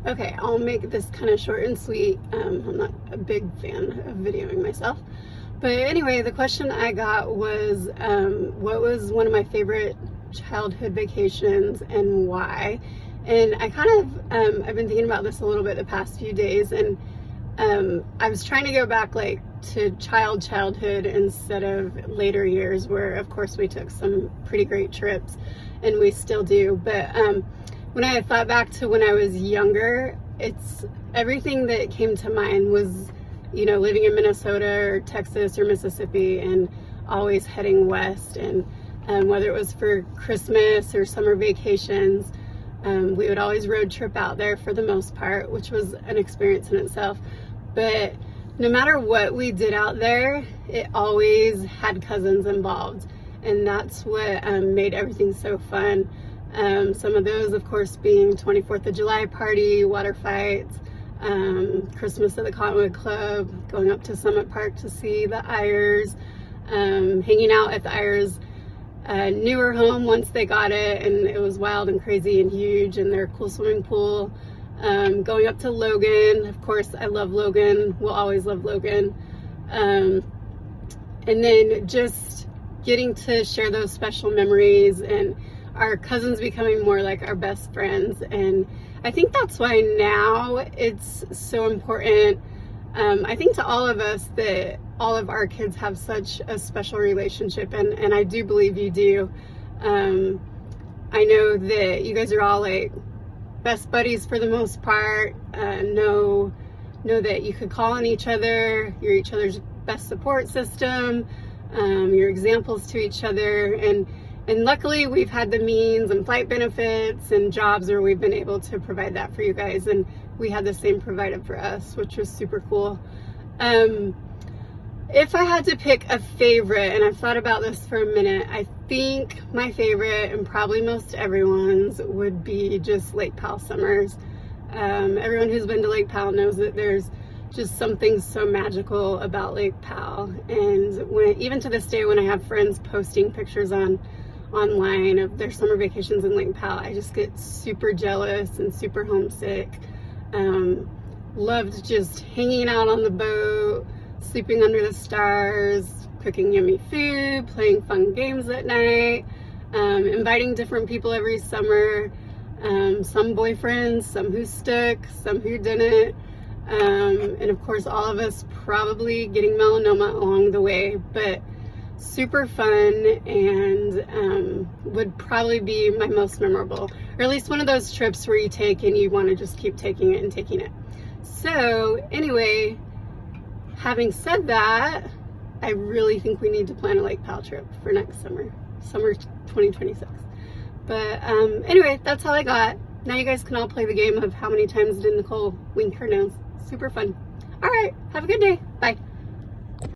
Okay, I'll make this kind of short and sweet. I'm not a big fan of videoing myself. But anyway, the question I got was, what was one of my favorite childhood vacations and why? And I kind of, I've been thinking about this a little bit the past few days, and I was trying to go back like to childhood instead of later years, where of course we took some pretty great trips, and we still do. But when I thought back to when I was younger, it's everything that came to mind was, you know, living in Minnesota or Texas or Mississippi and always heading west. And whether it was for Christmas or summer vacations, we would always road trip out there for the most part, which was an experience in itself. But no matter what we did out there, it always had cousins involved. And that's what made everything so fun. Some of those, of course, being 24th of July party, water fights, Christmas at the Cottonwood Club, going up to Summit Park to see the Ayers, hanging out at the Ayers' newer home once they got it, and it was wild and crazy and huge, and their cool swimming pool. Going up to Logan, of course, I love Logan, will always love Logan. And then just getting to share those special memories and our cousins becoming more like our best friends. And I think that's why now it's so important, I think, to all of us, that all of our kids have such a special relationship, and I do believe you do. I know that you guys are all like best buddies for the most part. Know that you could call on each other, you're each other's best support system, you're examples to each other, and luckily we've had the means and flight benefits and jobs where we've been able to provide that for you guys, and we had the same provided for us, which was super cool. If I had to pick a favorite, and I've thought about this for a minute, I think my favorite, and probably most everyone's, would be just Lake Powell summers. Everyone who's been to Lake Powell knows that there's just something so magical about Lake Powell. And even to this day, when I have friends posting pictures online of their summer vacations in Lake Powell, I just get super jealous and super homesick. Loved just hanging out on the boat, sleeping under the stars, cooking yummy food, playing fun games at night, inviting different people every summer, some boyfriends, some who stuck, some who didn't, and of course all of us probably getting melanoma along the way, but super fun, and would probably be my most memorable, or at least one of those trips where you take and you want to just keep taking it and taking it. So anyway, having said that, I really think we need to plan a Lake Powell trip for next summer 2026. But anyway, that's all I got. Now you guys can all play the game of how many times did Nicole wink her nose. Super fun. All right, have a good day. Bye.